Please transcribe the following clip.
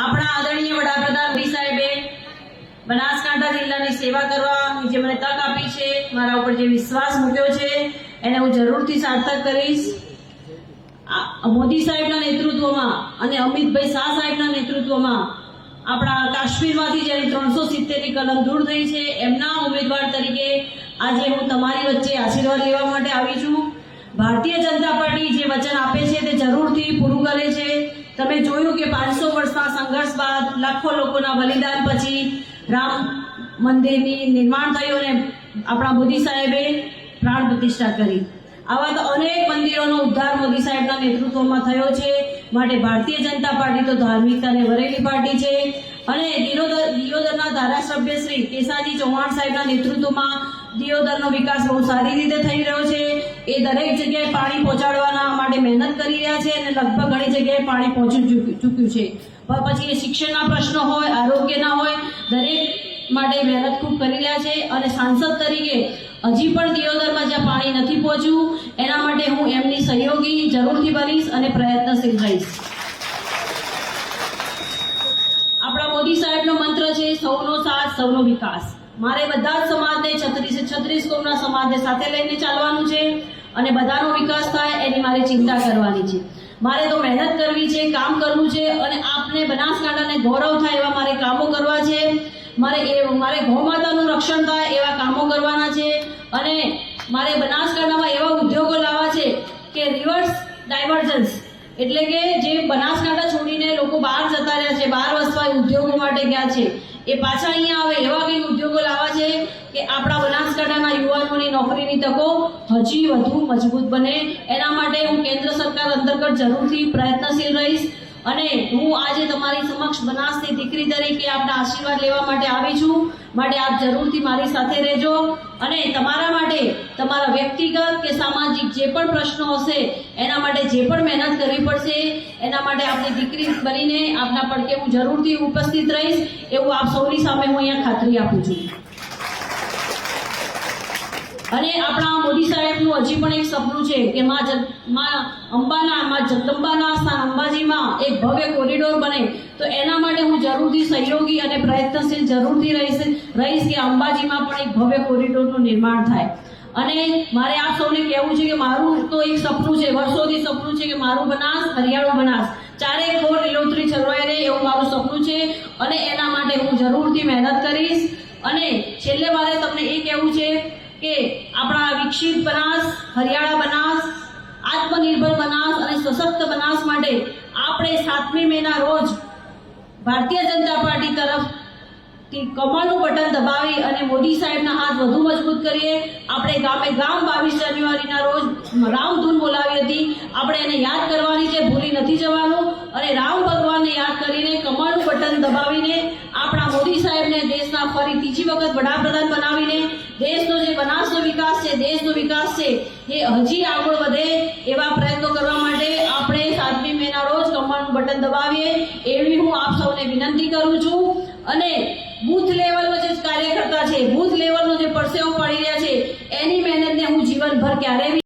આપણા આદરણીય વડાપ્રધાન મોદી સાહેબે બનાસકાંઠા જિલ્લાની સેવા કરવાની જે મને તક આપી છે, મારા ઉપર જે વિશ્વાસ મૂક્યો છે એને હું જરૂરથી સાર્થક કરીશ। મોદી સાહેબના નેતૃત્વમાં અને અમિતભાઈ શાહ સાહેબના નેતૃત્વમાં આપણા કાશ્મીરમાંથી જેની 370ની કલમ દૂર થઈ છે, એમના ઉમેદવાર તરીકે આજે હું તમારી વચ્ચે આશીર્વાદ લેવા માટે આવી છું। ભારતીય જનતા પાર્ટી જે વચન આપે છે તે જરૂરથી પૂરું કરે છે। તમે જોયું કે 500 વર્ષના સંઘર્ષ બાદ લાખો લોકોના બલિદાન પછી રામ મંદિરની નિર્માણ થયું અને આપણા મોદી સાહેબે પ્રાણ પ્રતિષ્ઠા કરી। આવા તો અનેક મંદિરોનો ઉદ્ધાર મોદી સાહેબના નેતૃત્વમાં થયો છે। માટે ભારતીય જનતા પાર્ટી તો ધાર્મિકતાને વરેલી પાર્ટી છે અને દિયોદરના ધારાસભ્ય શ્રી કેસાજી ચૌહાણ સાહેબના નેતૃત્વમાં દિયોદરનો વિકાસ બહુ સારી રીતે થઈ રહ્યો છે। એ દરેક જગ્યાએ પાણી પહોંચાડવાના માટે મહેનત કરી રહ્યા છે અને લગભગ ઘણી જગ્યાએ પાણી પહોંચી ચૂક્યું છે। પછી એ શિક્ષણના પ્રશ્નો હોય, આરોગ્યના હોય, દરેક માટે મહેનત ખૂબ કરી રહ્યા છે અને સાંસદ તરીકે હજી પણ દિયોદરમાં જ્યાં પાણી નથી પહોંચ્યું એના માટે હું એમની સહયોગી જરૂરથી બનીશ અને પ્રયત્નશીલ રહીશ। આપણા મોદી સાહેબનો મંત્ર છે સૌનો સાથ સૌનો વિકાસ। મારે બધા જ સમાજને 36 કોમના સમાજને સાથે લઈને ચાલવાનું છે અને બધાનો વિકાસ થાય એની મારે ચિંતા કરવાની છે। મારે તો મહેનત કરવી છે, કામ કરવું છે અને આપને બનાસકાંઠાને ગૌરવ થાય એવા મારે કામો કરવા છે। મારે ગૌ માતાનું રક્ષણ થાય એવા કામો કરવાના છે અને મારે બનાસકાંઠામાં એવા ઉદ્યોગો લાવવા છે કે રિવર્સ ડાયવર્જન્સ, એટલે કે જે બનાસકાંઠા છોડીને લોકો બહાર જતા રહ્યા છે, બહાર વસવા ઉદ્યોગો માટે ગયા છે, એ પાછા અહીંયા આવે એવા કંઈક ઉદ્યોગો લાવવા છે કે આપણા બનાસકાંઠાના યુવાનોની નોકરીની તકો હજી વધુ મજબૂત બને। એના માટે હું કેન્દ્ર સરકાર અંતર્ગત જરૂરથી પ્રયત્નશીલ રહીશ અને હું આજે તમારી સમક્ષ બનાસની દીકરી તરીકે આપના આશીર્વાદ લેવા માટે આવી છું। માટે આપ જરૂરથી મારી સાથે રહેજો અને તમારા માટે તમારા વ્યક્તિગત કે સામાજિક જે પણ પ્રશ્નો હશે એના માટે જે પણ મહેનત કરવી પડશે એના માટે આપની દીકરી બનીને આપના પડકે હું જરૂરથી ઉપસ્થિત રહીશ એવું આપ સૌની સામે હું અહીંયા ખાતરી આપું છું। અને આપણા મોદી સાહેબનું હજી પણ એક સપનું છે કે માં જગદંબાના સ્થાન અંબાજીમાં એક ભવ્ય કોરિડોર બને, તો એના માટે હું જરૂરથી સહયોગી અને પ્રયત્નશીલ જરૂરથી રહીશ કે અંબાજીમાં પણ એક ભવ્ય કોરિડોરનું નિર્માણ થાય। અને મારે આપ સૌને કહેવું છે કે મારું તો એક સપનું છે, વર્ષોથી સપનું છે કે મારું બનાસ હરિયાળું બનાસ ચારે કોર લીલોતરી છલવાઈ રહે એવું મારું સપનું છે અને એના માટે હું જરૂરથી મહેનત કરીશ। અને છેલ્લે મારે તમને એ કહેવું છે કે આપણા વિકસિત બનાસ, હરિયાળા બનાસ, આત્મનિર્ભર બનાસ અને સશક્ત બનાસ માટે આપણે 7મી મેના રોજ ભારતીય જનતા પાર્ટી તરફથી કમળનું બટન દબાવી અને મોદી સાહેબના હાથ વધુ મજબૂત કરીએ। આપણે ગામે ગામ 22 જાન્યુઆરીના રોજ રામધૂન બોલાવી હતી, આપણે એને યાદ કરવાની છે, ભૂલી નથી જવાનું અને રામ ભગવાનને યાદ કરીને કમળનું બટન દબાવીને આપણા મોદી સાહેબને દેશના ફરી ત્રીજી વખત વડાપ્રધાન બનાવીને દેશનો જે બનાસનો વિકાસ છે, દેશનો વિકાસ છે એ હજી આગળ વધે એવા પ્રયત્નો કરવા માટે આપણે 7મી મેના રોજ કમળનું બટન દબાવીએ એવી હું આપ સૌને વિનંતી કરું છું। અને બૂથ લેવલનો જે કાર્યકર્તા છે, બૂથ લેવલનો જે પરસેવો પડી રહ્યા છે એની મહેનતને હું જીવનભર ક્યારેય